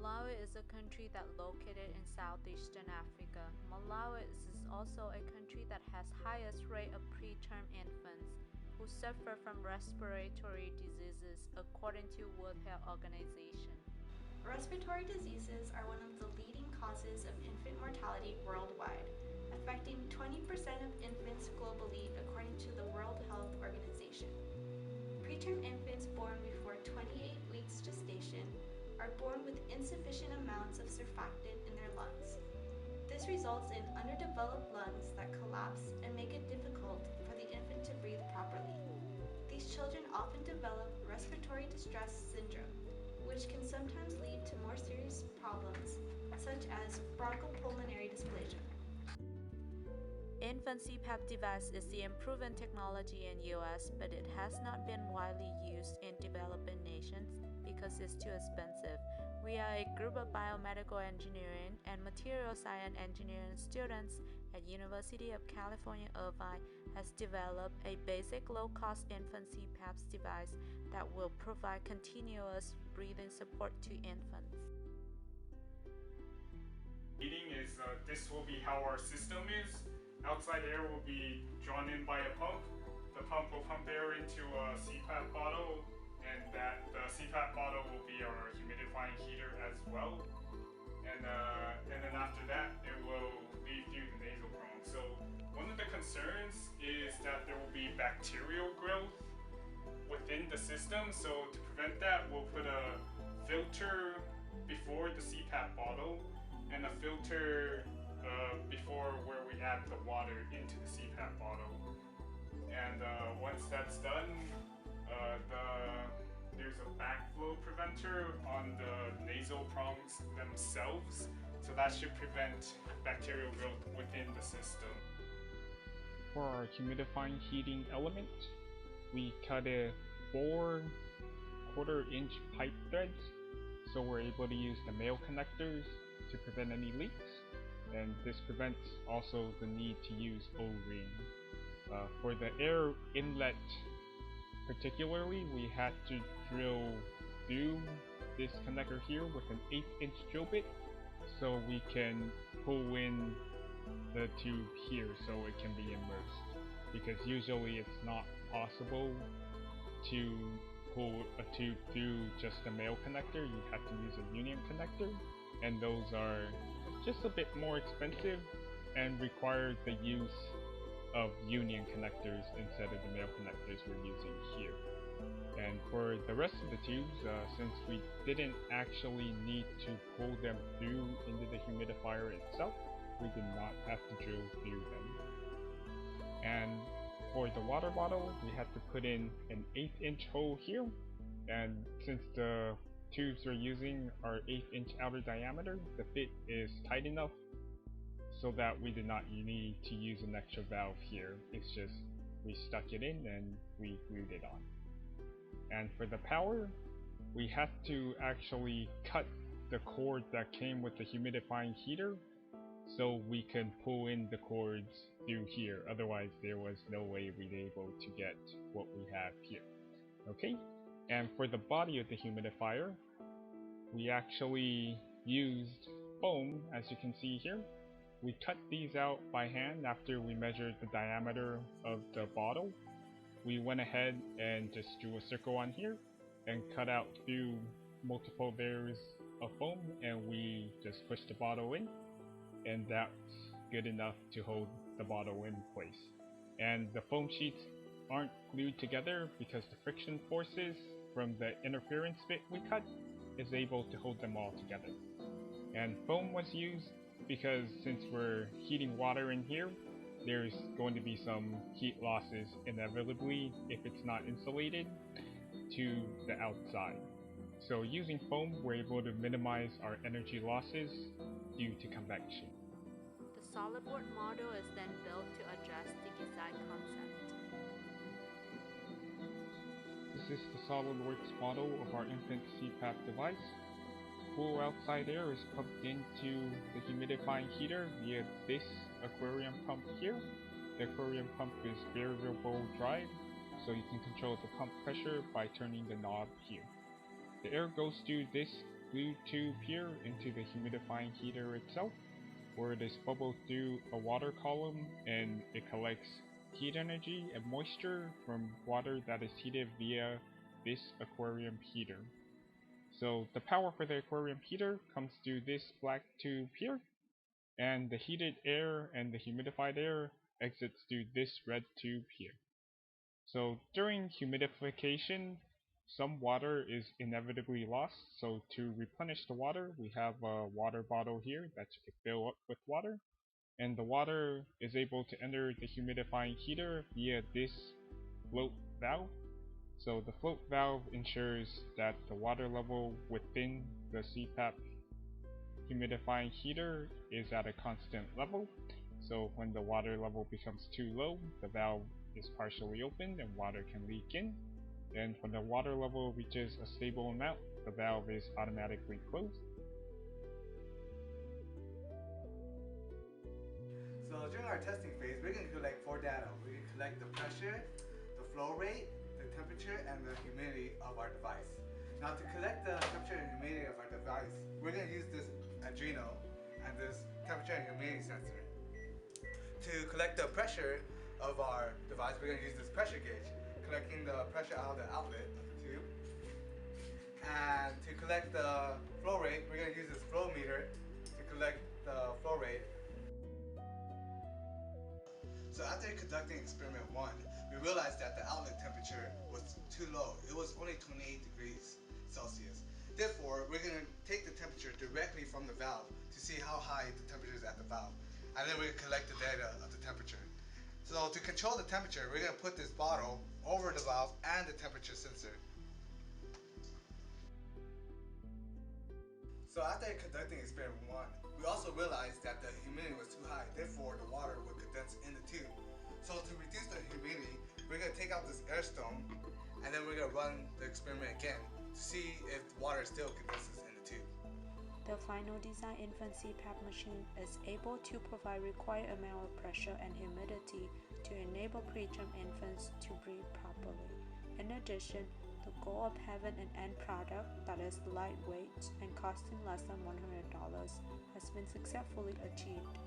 Malawi is a country that located in southeastern Africa. Malawi is also a country that has highest rate of preterm infants who suffer from respiratory diseases according to World Health Organization. Respiratory diseases are one of the leading causes of infant mortality worldwide, affecting 20% of infants globally according to the World Health Organization. Preterm infants born before 28 weeks gestation are born with insufficient amounts of surfactant in their lungs. This results in underdeveloped lungs that collapse and make it difficult for the infant to breathe properly. These children often develop respiratory distress syndrome, which can sometimes lead to more serious problems, such as bronchopulmonary dysplasia. Infant CPAP device is the improving technology in US, but it has not been widely used in developing nations because it's too expensive. We are a group of biomedical engineering and material science engineering students at University of California, Irvine has developed a basic low-cost infant CPAP device that will provide continuous breathing support to infants. Heating is this will be how our system is. Outside air will be drawn in by a pump. The pump will pump air into a CPAP bottle, and the CPAP bottle will be our humidifying heater as well. And then after that, it will lead through the nasal prong. So one of the concerns is that there will be bacterial growth within the system. So to prevent that, we'll put a filter before the CPAP bottle and a filter before where we add the water into the CPAP bottle. And once that's done, there's a backflow preventer on the nasal prongs themselves, so that should prevent bacterial growth within the system. For our humidifying heating element, we cut a 4 1/4-inch pipe threads, so we're able to use the male connectors to prevent any leaks, and this prevents also the need to use O-ring. For the air inlet particularly, we had to drill through this connector here with an 1/8-inch drill bit so we can pull in the tube here so it can be immersed, because usually it's not possible to pull a tube through just a male connector. You have to use a union connector, and those are just a bit more expensive and require the use of union connectors instead of the male connectors we're using here. And for the rest of the tubes, since we didn't actually need to pull them through into the humidifier itself, we did not have to drill through them. And for the water bottle, we had to put in an 1/8-inch hole here, and since the tubes we're using are 1/8-inch outer diameter, the fit is tight enough so that we did not need to use an extra valve here. It's just we stuck it in and we glued it on. And for the power, we had to actually cut the cord that came with the humidifying heater so we can pull in the cords through here. Otherwise there was no way we'd be able to get what we have here. Okay, and for the body of the humidifier, we actually used foam, as you can see here. We cut these out by hand after we measured the diameter of the bottle. We went ahead and just drew a circle on here and cut out through multiple layers of foam, and we just pushed the bottle in, and that's good enough to hold the bottle in place. And the foam sheets aren't glued together because the friction forces from the interference bit we cut is able to hold them all together. And foam was used because since we're heating water in here, there's going to be some heat losses inevitably if it's not insulated to the outside. So using foam, we're able to minimize our energy losses due to convection. The SolidWorks model is then built to address the design concept. This is the SolidWorks model of our infant CPAP device. Cool outside air is pumped into the humidifying heater via this aquarium pump here. The aquarium pump is variable drive, so you can control the pump pressure by turning the knob here. The air goes through this blue tube here into the humidifying heater itself, where it is bubbled through a water column and it collects heat energy and moisture from water that is heated via this aquarium heater. So the power for the aquarium heater comes through this black tube here, and the heated air and the humidified air exits through this red tube here. So during humidification, some water is inevitably lost, so to replenish the water, we have a water bottle here that you can fill up with water, and the water is able to enter the humidifying heater via this float valve. So the float valve ensures that the water level within the CPAP humidifying heater is at a constant level. So when the water level becomes too low, the valve is partially opened and water can leak in. And when the water level reaches a stable amount, the valve is automatically closed. So during our testing phase, we're going to collect 4 data. We're going to collect the pressure, the flow rate, the temperature, and the humidity of our device. Now to collect the temperature and humidity of our device, we're going to use this Adreno and this temperature and humidity sensor. To collect the pressure of our device, we're going to use this pressure gauge, collecting the pressure out of the outlet of the tube. And to collect the flow rate, we're going to use this flow meter to collect the flow rate. So after conducting experiment 1, we realized that the outlet temperature was too low. It was only 28 degrees Celsius. Therefore, we're going to take the temperature directly from the valve to see how high the temperature is at the valve. And then we're going to collect the data of the temperature. So to control the temperature, we're going to put this bottle over the valve and the temperature sensor. So after conducting experiment 1, we also realized that the humidity was too high, therefore the water would condense in the tube. So to reduce the humidity, we're going to take out this air stone and then we're going to run the experiment again to see if water still condenses in the tube. The final design infant CPAP machine is able to provide required amount of pressure and humidity to enable preterm infants to breathe properly. In addition, the goal of having an end product that is lightweight and costing less than $100 has been successfully achieved.